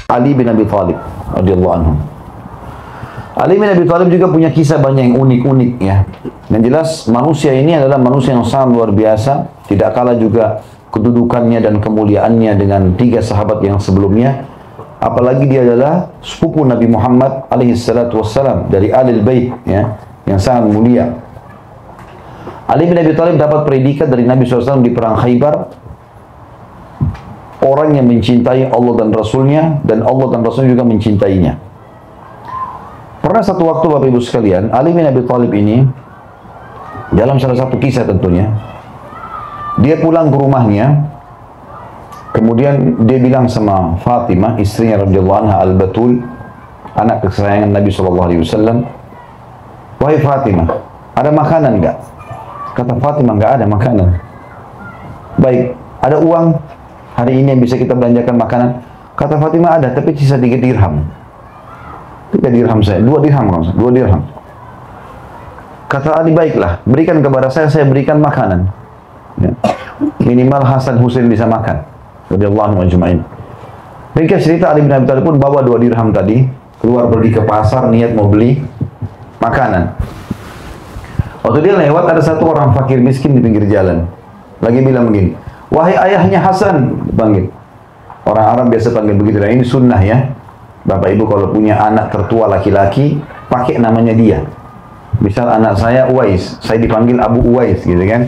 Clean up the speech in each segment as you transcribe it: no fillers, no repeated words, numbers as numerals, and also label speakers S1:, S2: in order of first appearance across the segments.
S1: Ali bin Abi Thalib radhiyallahu anhu. Ali bin Abi Thalib juga punya kisah banyak yang unik-unik ya. Yang jelas manusia ini adalah manusia yang sangat luar biasa, tidak kalah juga kedudukannya dan kemuliaannya dengan 3 sahabat yang sebelumnya. Apalagi dia adalah sepupu Nabi Muhammad alaihi salatu wassalam dari Ahlul Bait ya, yang sangat mulia. Ali bin Abi Thalib dapat predikat dari Nabi SAW di perang Khaybar, orang yang mencintai Allah dan Rasulnya, dan Allah dan Rasulnya juga mencintainya. Pernah satu waktu Bapak Ibu sekalian, Ali bin Abi Thalib ini dalam salah satu kisah tentunya, dia pulang ke rumahnya, kemudian dia bilang sama Fatimah, istrinya radhiyallahu anha Al-Batul, anak kesayangan Nabi SAW, "Wahai Fatimah, ada makanan enggak?" Kata Fatimah, "Enggak ada makanan." "Baik, ada uang hari ini yang bisa kita belanjakan makanan?" Kata Fatimah, "Ada, tapi sisa 3 dirham. 3 dirham saya, 2 dirham, 2 dirham." Kata Ali, "Baiklah, berikan kepada saya berikan makanan. Ya. Minimal Hasan Husain bisa makan." Radhiyallahu anhu ajma'in. Ringkas cerita, Ali bin Abi Thalib pun bawa 2 dirham tadi, keluar pergi ke pasar, niat mau beli makanan. Waktu dia lewat, ada satu orang fakir miskin di pinggir jalan. Lagi bilang begini, "Wahai ayahnya Hasan," panggil. Orang Arab biasa panggil begitu, dan ini sunnah ya. Bapak Ibu kalau punya anak tertua laki-laki, pakai namanya dia. Misal anak saya Uwais, saya dipanggil Abu Uwais gitu kan.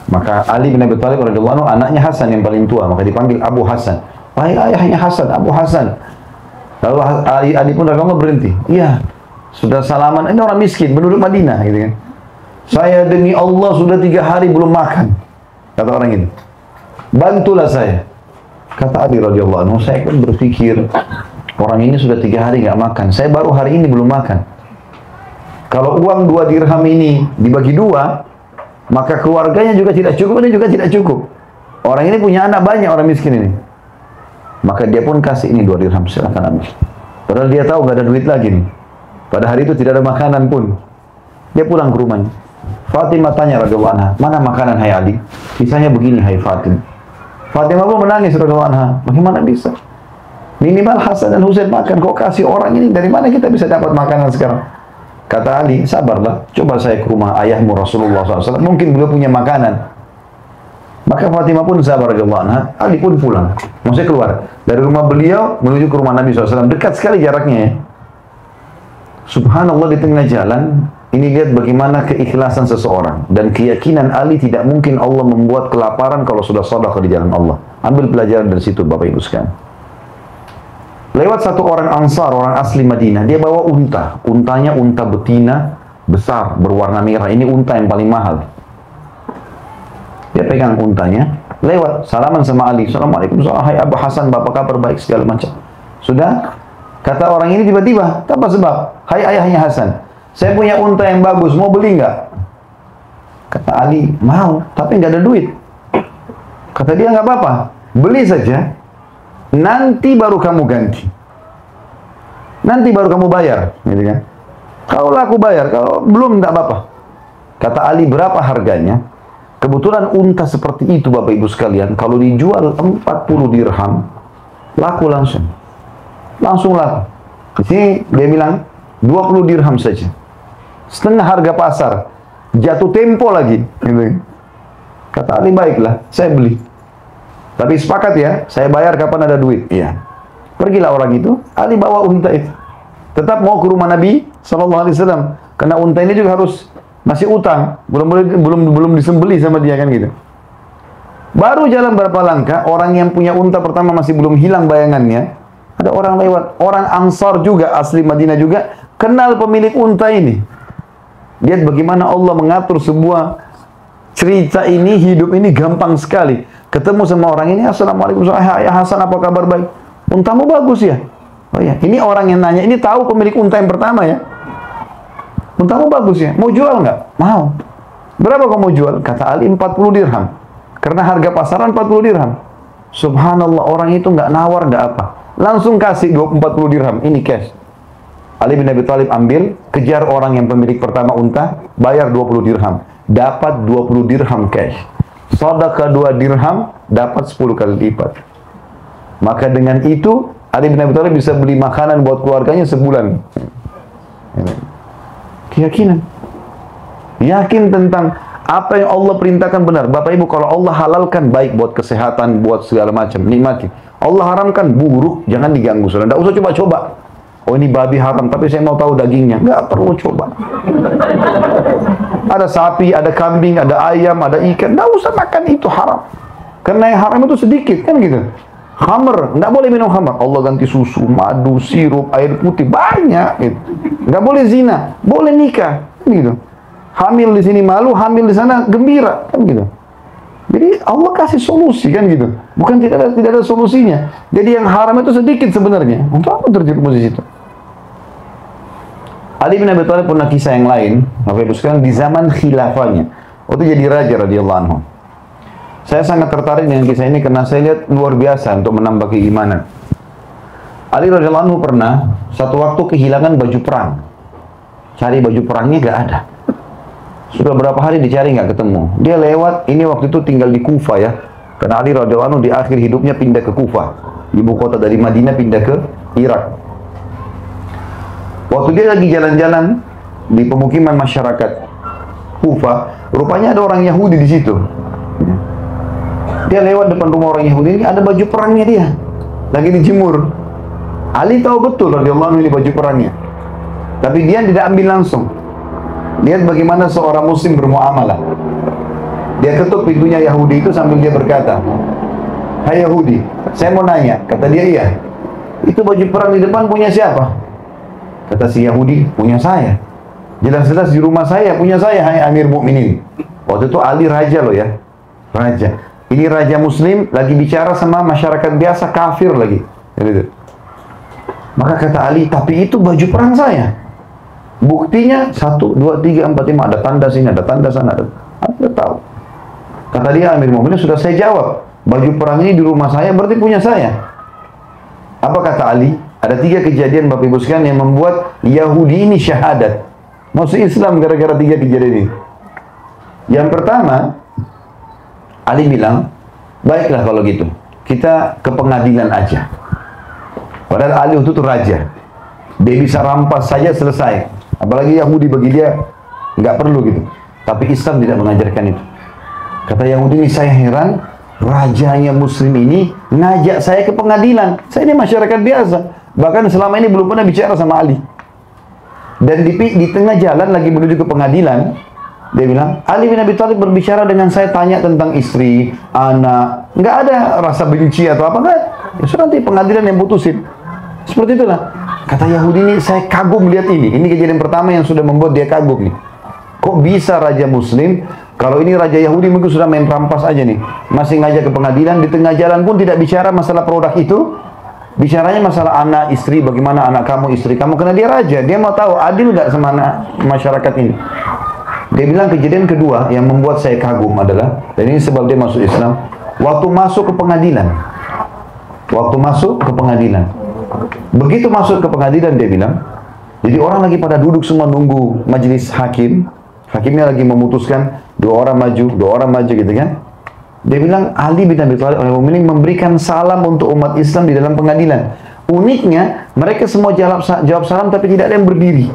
S1: Maka Ali bin Abi Thalib radhiyallahu anhu anaknya Hasan yang paling tua, maka dipanggil Abu Hasan. "Wahai ayahnya Hasan, Abu Hasan." Lalu Ali pun radhiyallahu berhenti. "Iya, sudah salaman, ini orang miskin, penduduk Madinah gitu kan. Saya demi Allah sudah 3 hari belum makan." Kata orang itu, "Bantulah saya." Kata Ali radhiyallahu anhu, "Saya kan berpikir orang ini sudah 3 hari nggak makan, saya baru hari ini belum makan. Kalau uang 2 dirham ini dibagi 2, maka keluarganya juga tidak cukup, ini juga tidak cukup. Orang ini punya anak banyak, orang miskin ini." Maka dia pun kasih, "Ini 2 dirham, silakan ambil." Padahal dia tahu nggak ada duit lagi nih. Pada hari itu tidak ada makanan pun. Dia pulang ke rumahnya. Fatimah tanya radhiyallahu anha, "Mana makanan hai Ali?" Kisahnya begini, hai Fatimah. Fatimah pun menangis radhiyallahu anha. Bagaimana bisa? Minimal Hasan dan Husain makan, kok kasih orang ini? Dari mana kita bisa dapat makanan sekarang? Kata Ali, "Sabarlah, coba saya ke rumah ayahmu Rasulullah SAW, mungkin beliau punya makanan." Maka Fatimah pun sabar radhiyallahu anha. Ali pun pulang, maksudnya keluar dari rumah beliau menuju ke rumah Nabi SAW, dekat sekali jaraknya ya. Subhanallah, di tengah jalan ini lihat bagaimana keikhlasan seseorang dan keyakinan Ali, tidak mungkin Allah membuat kelaparan kalau sudah sedekah di jalan Allah. Ambil pelajaran dari situ Bapak Ibu sekalian. Lewat satu orang Ansar, orang asli Madinah, dia bawa unta. Untanya unta betina besar berwarna merah. Ini unta yang paling mahal. Dia pegang untanya, lewat salaman sama Ali. "Assalamualaikum, hai Abu Hasan, bapak kabar baik?" segala macam. Sudah, kata orang ini tiba-tiba, "Apa sebab? Hai ayahnya Hasan, saya punya unta yang bagus, mau beli nggak?" Kata Ali, "Mau, tapi nggak ada duit." Kata dia, "Nggak apa-apa, beli saja. Nanti baru kamu ganti. Nanti baru kamu bayar." Gitu kan. "Kalau aku bayar, kalau belum nggak apa-apa." Kata Ali, "Berapa harganya?" Kebetulan unta seperti itu Bapak Ibu sekalian, kalau dijual 40 dirham, laku langsung. Langsung laku. Di sini dia bilang 20 dirham saja. Setengah harga pasar. Jatuh tempo lagi. Gitu. Kata Ali, "Baiklah, saya beli. Tapi sepakat ya, saya bayar kapan ada duit." Iya. Pergilah orang itu, Ali bawa unta itu. Tetap mau ke rumah Nabi SAW. Karena unta ini juga harus masih utang, belum disembeli sama dia kan gitu. Baru jalan berapa langkah, orang yang punya unta pertama masih belum hilang bayangannya. Ada orang lewat, orang Ansar juga, asli Madinah juga, kenal pemilik unta ini. Lihat bagaimana Allah mengatur sebuah cerita ini, hidup ini gampang sekali. Ketemu sama orang ini, "Assalamualaikum, hai Hasan, apa kabar baik? Untamu bagus ya?" "Oh ya." Ini orang yang nanya, ini tahu pemilik unta yang pertama ya. "Untamu bagus ya, mau jual nggak?" "Mau." "Berapa kamu mau jual?" Kata Ali, 40 dirham. Karena harga pasaran 40 dirham. Subhanallah, orang itu nggak nawar, nggak apa. Langsung kasih 40 dirham, ini cash. Ali bin Abi Thalib ambil, kejar orang yang pemilik pertama unta, bayar 20 dirham. Dapat 20 dirham cash. Sedekah 2 dirham, dapat 10 kali lipat. Maka dengan itu, Ali bin Abi Thalib bisa beli makanan buat keluarganya sebulan. Keyakinan. Yakin tentang apa yang Allah perintahkan benar. Bapak Ibu, kalau Allah halalkan baik buat kesehatan, buat segala macam, nikmati. Allah haramkan buruk, jangan diganggu. Saudara, tidak usah coba-coba. Oh ini babi haram, tapi saya mau tahu dagingnya. Nggak perlu coba. Ada sapi, ada kambing, ada ayam, ada ikan. Nggak usah makan, itu haram. Karena yang haram itu sedikit, kan gitu. Khamr, nggak boleh minum khamr. Allah ganti susu, madu, sirup, air putih, banyak. Gitu. Nggak boleh zina, boleh nikah, kan gitu. Hamil di sini malu, hamil di sana gembira, kan gitu. Jadi Allah kasih solusi, kan gitu. Bukan tidak ada solusinya. Jadi yang haram itu sedikit sebenarnya. Untuk apa terjerumus di situ? Ali bin Abi Thalib punya kisah yang lain, Bapak Ibu sekalian, di zaman khilafahnya. Waktu jadi raja radhiyallahu anhu. Saya sangat tertarik dengan kisah ini karena saya lihat luar biasa untuk menambah keimanan. Ali radhiyallahu anhu pernah satu waktu kehilangan baju perang. Cari baju perangnya gak ada. Sudah berapa hari dicari nggak ketemu. Dia lewat, ini waktu itu tinggal di Kufa ya. Karena Ali radhiyallahu anhu di akhir hidupnya pindah ke Kufa. Ibu kota dari Madinah pindah ke Irak. Waktu dia lagi jalan-jalan di pemukiman masyarakat Kufa, rupanya ada orang Yahudi di situ. Dia lewat depan rumah orang Yahudi ini, ada baju perangnya dia. Lagi dijemur. Ali tahu betul radhiyallahu anhu ini baju perangnya. Tapi dia tidak ambil langsung. Lihat bagaimana seorang muslim bermuamalah. Dia ketuk pintunya Yahudi itu sambil dia berkata, "Hai Yahudi, saya mau nanya." Kata dia, "Iya." "Itu baju perang di depan punya siapa?" Kata si Yahudi, "Punya saya. Jelas-jelas di rumah saya, punya saya, hai Amir Mukminin." Waktu itu Ali raja loh ya. Raja. Ini raja muslim lagi bicara sama masyarakat biasa kafir lagi. Gitu. Maka kata Ali, "Tapi itu baju perang saya. Buktinya 1, 2, 3, 4, 5, ada tanda sini, ada tanda sana, ada tahu." Kata dia, "Amir Mu'minin, sudah saya jawab. Baju perang ini di rumah saya, berarti punya saya." Apa kata Ali? Ada 3 kejadian Bapak Ibu sekalian yang membuat Yahudi ini syahadat. Masuk Islam gara-gara 3 kejadian ini. Yang pertama, Ali bilang, "Baiklah kalau gitu, kita ke pengadilan aja." Padahal Ali itu raja. Dia bisa rampas saja selesai. Apalagi Yahudi bagi dia nggak perlu gitu. Tapi Islam tidak mengajarkan itu. Kata Yahudi ini, "Saya heran, rajanya muslim ini ngajak saya ke pengadilan. Saya ini masyarakat biasa. Bahkan selama ini belum pernah bicara sama Ali." Dan di tengah jalan lagi menuju ke pengadilan, dia bilang, "Ali bin Abi Thalib berbicara dengan saya, tanya tentang istri, anak. Nggak ada rasa benci atau apa, nggak. Ya sudah, nanti pengadilan yang putusin." Seperti itulah. Kata Yahudi ini, "Saya kagum lihat ini. Ini kejadian pertama yang sudah membuat dia kagum nih. Kok bisa raja muslim, kalau ini raja Yahudi mungkin sudah main rampas aja nih. Masih ngajak ke pengadilan, di tengah jalan pun tidak bicara masalah produk itu. Bicaranya masalah anak, istri, bagaimana anak kamu, istri kamu. Karena dia raja, dia mau tahu adil nggak sama anak masyarakat ini." Dia bilang kejadian kedua yang membuat saya kagum adalah, dan ini sebab dia masuk Islam, waktu masuk ke pengadilan. Waktu masuk ke pengadilan. Begitu masuk ke pengadilan, dia bilang, jadi orang lagi pada duduk semua nunggu majelis hakim. Hakimnya lagi memutuskan, 2 orang maju gitu kan. Dia bilang, Ali bin Abi Thalib ini memberikan salam untuk umat Islam di dalam pengadilan. Uniknya, mereka semua jawab salam tapi tidak ada yang berdiri.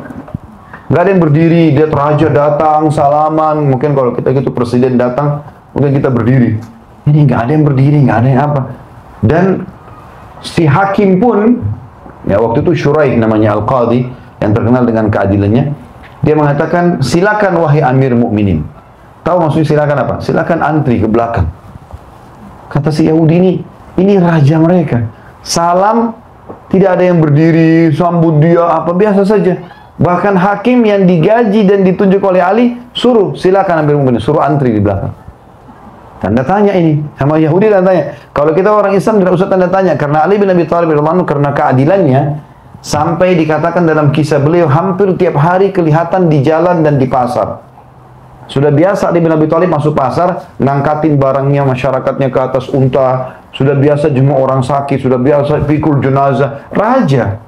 S1: Nggak ada yang berdiri, dia raja datang, salaman. Mungkin kalau kita gitu presiden datang, mungkin kita berdiri. Ini nggak ada yang berdiri, nggak ada yang apa. Dan si hakim pun, ya waktu itu Shuraih namanya Al-Qadhi, yang terkenal dengan keadilannya, dia mengatakan, "Silakan wahai Amir Mukminin." Tahu maksudnya silakan apa? Silakan antri ke belakang. Kata si Yahudi ini raja mereka. Salam, tidak ada yang berdiri, sambut dia, apa biasa saja. Bahkan hakim yang digaji dan ditunjuk oleh Ali, suruh, silakan Amir Mukminin, suruh antri di belakang. Tanda tanya ini, sama Yahudi tanda tanya. Kalau kita orang Islam tidak usah tanda tanya, karena Ali bin Abi Thalib karena keadilannya, sampai dikatakan dalam kisah beliau, hampir tiap hari kelihatan di jalan dan di pasar. Sudah biasa Ali bin Abi Thalib masuk pasar, ngangkatin barangnya, masyarakatnya ke atas unta. Sudah biasa jenguk orang sakit, sudah biasa pikul jenazah. Raja.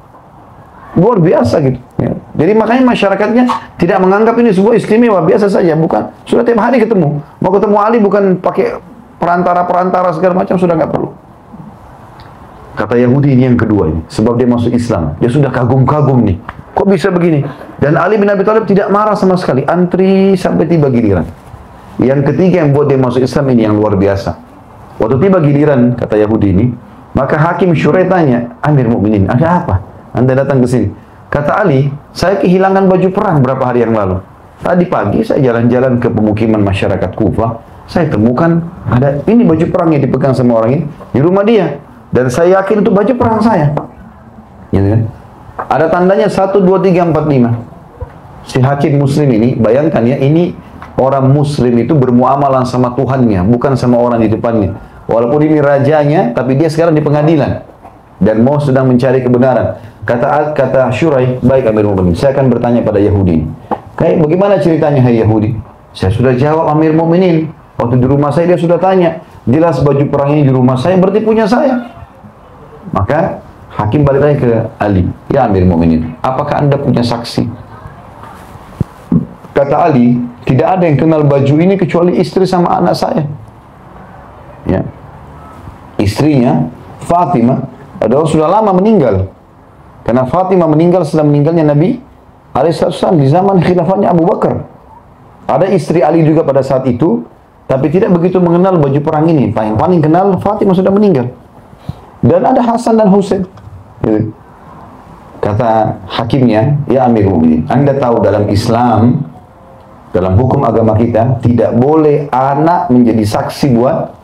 S1: Luar biasa gitu. Ya. Jadi makanya masyarakatnya tidak menganggap ini sebuah istimewa, biasa saja. Bukan, sudah tiap hari ketemu. Mau ketemu Ali bukan pakai perantara-perantara segala macam, sudah nggak perlu. Kata Yahudi ini yang kedua ini, sebab dia masuk Islam. Dia sudah kagum-kagum nih. Kok bisa begini? Dan Ali bin Abi Thalib tidak marah sama sekali. Antri sampai tiba giliran. Yang ketiga yang buat dia masuk Islam ini yang luar biasa. Waktu tiba giliran, kata Yahudi ini, maka Hakim Syurai tanya, Amir Mukminin, ada apa? Anda datang ke sini. Kata Ali, saya kehilangan baju perang berapa hari yang lalu. Tadi pagi saya jalan-jalan ke pemukiman masyarakat Kufah. Saya temukan ada ini baju perang yang dipegang sama orang ini di rumah dia. Dan saya yakin itu baju perang saya. Gitu kan? Ada tandanya 1, 2, 3, 4, 5. Si hakim muslim ini, bayangkan ya, ini orang muslim itu bermuamalah sama Tuhannya, bukan sama orang di depannya. Walaupun ini rajanya, tapi dia sekarang di pengadilan. Dan mau sedang mencari kebenaran. Kata Syurai, baik Amir Mu'minin, saya akan bertanya pada Yahudi. Kayak bagaimana ceritanya hai Yahudi? Saya sudah jawab Amir Mu'minin. Waktu di rumah saya dia sudah tanya. Jelas baju perang ini di rumah saya, berarti punya saya. Maka hakim balik lagi ke Ali, ya Amir Mu'minin, apakah anda punya saksi? Kata Ali, tidak ada yang kenal baju ini kecuali istri sama anak saya. Ya. Istrinya Fatimah adalah sudah lama meninggal, karena Fatimah meninggal setelah meninggalnya Nabi Alaihissalam di zaman khilafahnya Abu Bakar. Ada istri Ali juga pada saat itu, tapi tidak begitu mengenal baju perang ini. Yang paling kenal Fatimah sudah meninggal. Dan ada Hasan dan Husain. Kata hakimnya, ya Amir Mu'minin, anda tahu dalam Islam, dalam hukum agama kita, tidak boleh anak menjadi saksi buat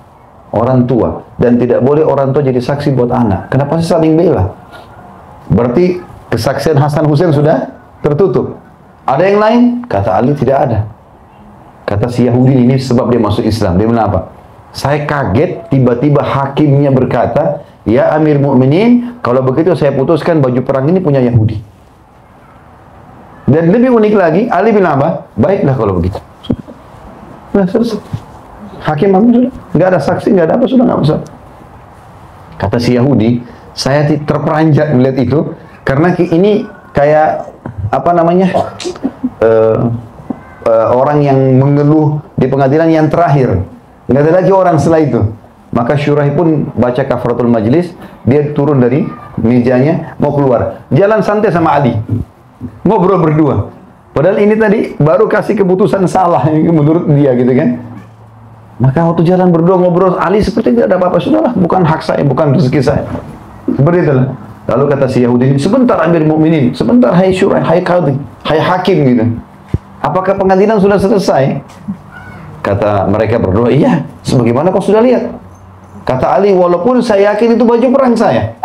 S1: orang tua. Dan tidak boleh orang tua jadi saksi buat anak. Kenapa sih saling bela? Berarti kesaksian Hasan Husain sudah tertutup. Ada yang lain? Kata Ali, tidak ada. Kata si Yahudi ini sebab dia masuk Islam. Dia bilang apa? Saya kaget, tiba-tiba hakimnya berkata, ya Amir Mu'minin, kalau begitu saya putuskan baju perang ini punya Yahudi. Dan lebih unik lagi, Ali bilang apa? Baiklah kalau begitu. Sudah selesai. Hakim ambil sudah. Nggak ada saksi, nggak ada apa, sudah nggak usah. Kata si Yahudi, saya terperanjat melihat itu, karena ini kayak, apa namanya, orang yang mengeluh di pengadilan yang terakhir. Nggak ada lagi orang setelah itu. Maka Syurai pun baca kafaratul majlis, dia turun dari mejanya, mau keluar. Jalan santai sama Ali. Ngobrol berdua. Padahal ini tadi baru kasih keputusan salah menurut dia gitu kan. Maka waktu jalan berdua ngobrol, Ali seperti tidak ada apa-apa. Sudahlah, bukan hak saya, bukan rezeki saya. Seperti itulah. Lalu kata si Yahudi, sebentar Amir Mu'minin, sebentar hai Syurai, hai Qadhi, hai Hakim gitu. Apakah pengadilan sudah selesai? Kata mereka berdua, iya. Sebagaimana kau sudah lihat. Kata Ali, walaupun saya yakin itu baju perang saya.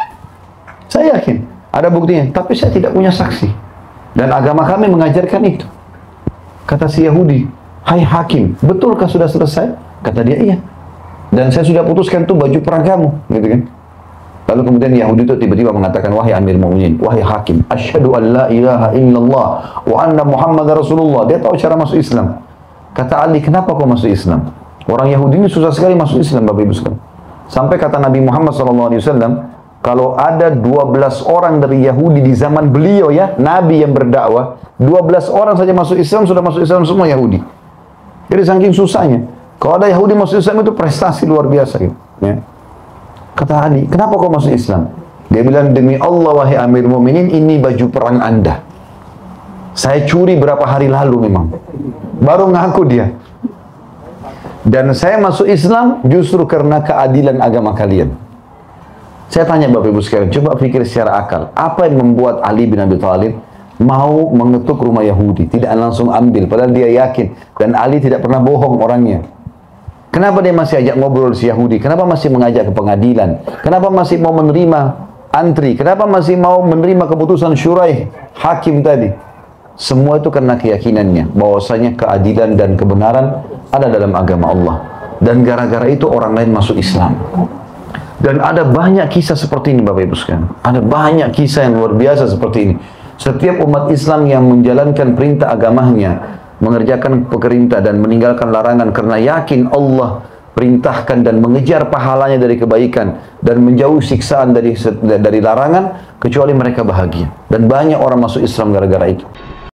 S1: Saya yakin. Ada buktinya. Tapi saya tidak punya saksi. Dan agama kami mengajarkan itu. Kata si Yahudi, hai hakim, betulkah sudah selesai? Kata dia, iya. Dan saya sudah putuskan itu baju perang kamu. Gitu kan. Lalu kemudian Yahudi itu tiba-tiba mengatakan, wahai Amir Mu'minin, wahai hakim, asyhadu an la ilaha illallah wa anna Muhammad Rasulullah. Dia tahu cara masuk Islam. Kata Ali, kenapa kau masuk Islam? Orang Yahudi ini susah sekali masuk Islam, Bapak Ibu sekalian. Sampai kata Nabi Muhammad SAW, kalau ada 12 orang dari Yahudi di zaman beliau ya, Nabi yang berdakwah, 12 orang saja masuk Islam, sudah masuk Islam semua Yahudi. Jadi saking susahnya. Kalau ada Yahudi masuk Islam itu prestasi luar biasa gitu. Ya. Kata Ali, kenapa kau masuk Islam? Dia bilang, demi Allah wahai Amir Mu'minin, ini baju perang anda. Saya curi berapa hari lalu memang. Baru ngaku dia. Dan saya masuk Islam justru karena keadilan agama kalian. Saya tanya Bapak Ibu sekalian, coba pikir secara akal. Apa yang membuat Ali bin Abi Thalib mau mengetuk rumah Yahudi? Tidak langsung ambil, padahal dia yakin. Dan Ali tidak pernah bohong orangnya. Kenapa dia masih ajak ngobrol si Yahudi? Kenapa masih mengajak ke pengadilan? Kenapa masih mau menerima antri? Kenapa masih mau menerima keputusan Syurai, hakim tadi? Semua itu karena keyakinannya bahwasanya keadilan dan kebenaran ada dalam agama Allah. Dan gara-gara itu orang lain masuk Islam. Dan ada banyak kisah seperti ini Bapak Ibu sekalian. Ada banyak kisah yang luar biasa seperti ini. Setiap umat Islam yang menjalankan perintah agamanya, mengerjakan perintah dan meninggalkan larangan karena yakin Allah perintahkan dan mengejar pahalanya dari kebaikan dan menjauh siksaan dari larangan, kecuali mereka bahagia. Dan banyak orang masuk Islam gara-gara itu.